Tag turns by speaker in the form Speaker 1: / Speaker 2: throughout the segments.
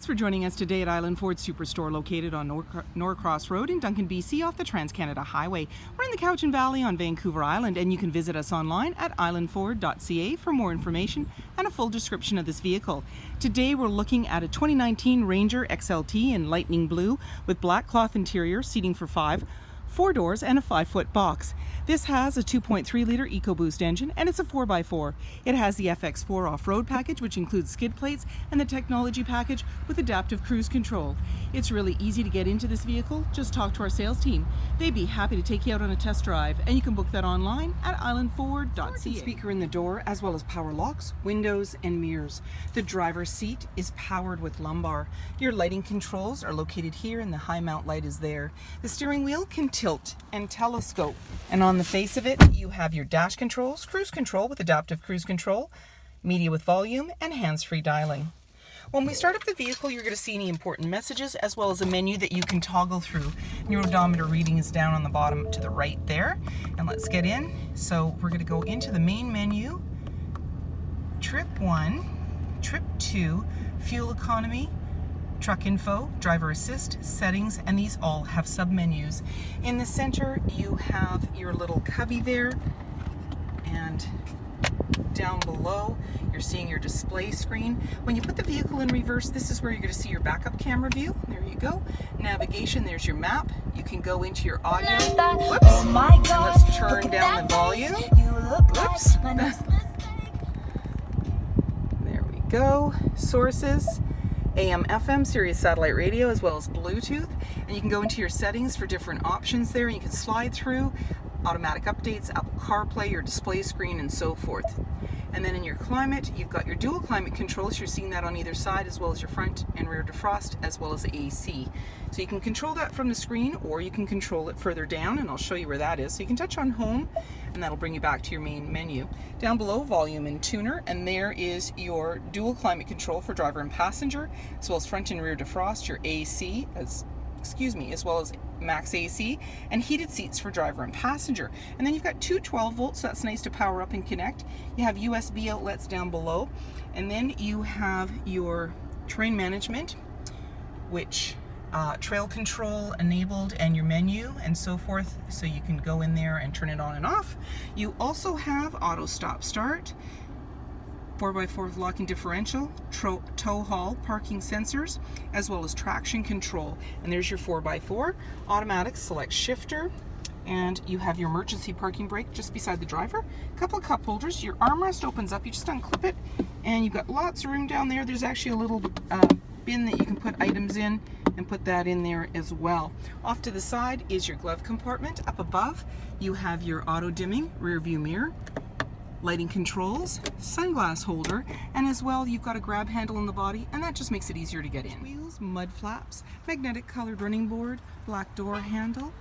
Speaker 1: Thanks for joining us today at Island Ford Superstore, located on Norcross Road in Duncan, BC, off the Trans-Canada Highway. We're in the Cowichan Valley on Vancouver Island, and you can visit us online at islandford.ca for more information and a full description of this vehicle. Today we're looking at a 2019 Ranger XLT in lightning blue with black cloth interior, seating for 5, 4 doors and a 5-foot box. This has a 2.3 liter EcoBoost engine and it's a 4x4. It has the FX4 off-road package, which includes skid plates, and the technology package with adaptive cruise control. It's really easy to get into this vehicle. Just talk to our sales team. They'd be happy to take you out on a test drive, and you can book that online at islandford.ca. Speaker in the door, as well as power locks, windows and mirrors. The driver's seat is powered with lumbar. Your lighting controls are located here, and the high mount light is there. The steering wheel can tilt and telescope, and on the face of it you have your dash controls, cruise control with adaptive cruise control, media with volume, and hands-free dialing. When we start up the vehicle, you're going to see any important messages, as well as a menu that you can toggle through. Your odometer reading is down on the bottom to the right there. And let's get in. So we're going to go into the main menu, trip 1, trip 2, fuel economy, truck info, driver assist, settings, and these all have sub-menus. In the center, you have your little cubby there, and down below, you're seeing your display screen. When you put the vehicle in reverse, this is where you're going to see your backup camera view. There you go. Navigation, there's your map. You can go into your audio. Whoops. Oh my God. Let's turn down the volume. Whoops. There we go. Sources. AM, FM, Sirius satellite radio, as well as Bluetooth. And you can go into your settings for different options there. You can slide through automatic updates, Apple CarPlay, your display screen, and so forth. And then in your climate, you've got your dual climate controls. You're seeing that on either side, as well as your front and rear defrost, as well as AC. So you can control that from the screen, or you can control it further down, and I'll show you where that is. So you can touch on home, and that'll bring you back to your main menu. Down below, volume and tuner, and there is your dual climate control for driver and passenger, as well as front and rear defrost, your AC, as well as max AC, and heated seats for driver and passenger. And then you've got two 12 volts, so that's nice to power up and connect. You have USB outlets down below, and then you have your terrain management, which trail control enabled, and your menu and so forth, so you can go in there and turn it on and off. You also have auto stop start, 4x4 locking differential, tow haul parking sensors, as well as traction control. And there's your 4x4 automatic select shifter, and you have your emergency parking brake just beside the driver. A couple of cup holders. Your armrest opens up, you just unclip it, and you've got lots of room down there. There's actually a little bin that you can put items in, and put that in there as well. Off to the side is your glove compartment. Up above you have your auto dimming rear view mirror, lighting controls, sunglass holder, and as well you've got a grab handle in the body, and that just makes it easier to get in. Wheels, mud flaps, magnetic colored running board, black door handle,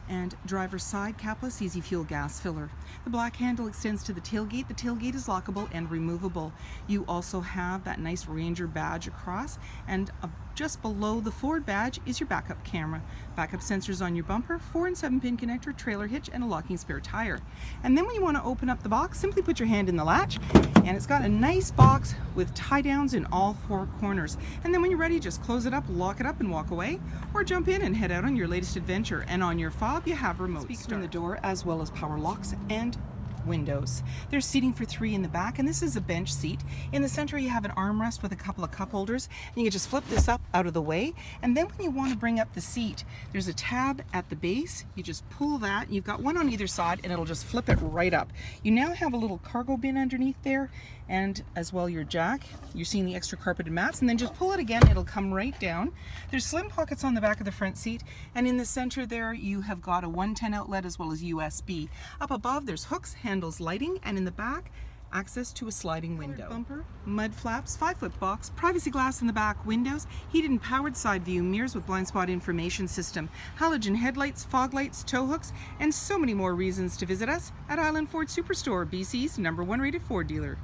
Speaker 1: and driver's side capless easy fuel gas filler. The black handle extends to the tailgate. The tailgate is lockable and removable. You also have that nice Ranger badge across, and just below the Ford badge is your backup camera. Backup sensors on your bumper, 4 and 7-pin connector, trailer hitch, and a locking spare tire. And then when you want to open up the box, simply put your hand in the latch, and it's got a nice box with tie downs in all 4 corners. And then when you're ready, just close it up, lock it up, and walk away, or jump in and head out on your latest adventure. And on your fob, you have remote speaker in the door, as well as power locks and windows. There's seating for 3 in the back, and this is a bench seat. In the center you have an armrest with a couple of cup holders, and you can just flip this up out of the way. And then when you want to bring up the seat, there's a tab at the base. You just pull that. You've got one on either side, and it'll just flip it right up. You now have a little cargo bin underneath there, and as well your jack. You're seeing the extra carpeted mats, and then just pull it again, it'll come right down. There's slim pockets on the back of the front seat, and in the center there you have got a 110 outlet as well as USB. Up above there's hooks, handles, lighting, and in the back access to a sliding window. Bumper, mud flaps, 5-foot box, privacy glass in the back windows, heated and powered side view mirrors with blind spot information system, halogen headlights, fog lights, tow hooks, and so many more reasons to visit us at Island Ford Superstore, BC's #1 rated Ford dealer.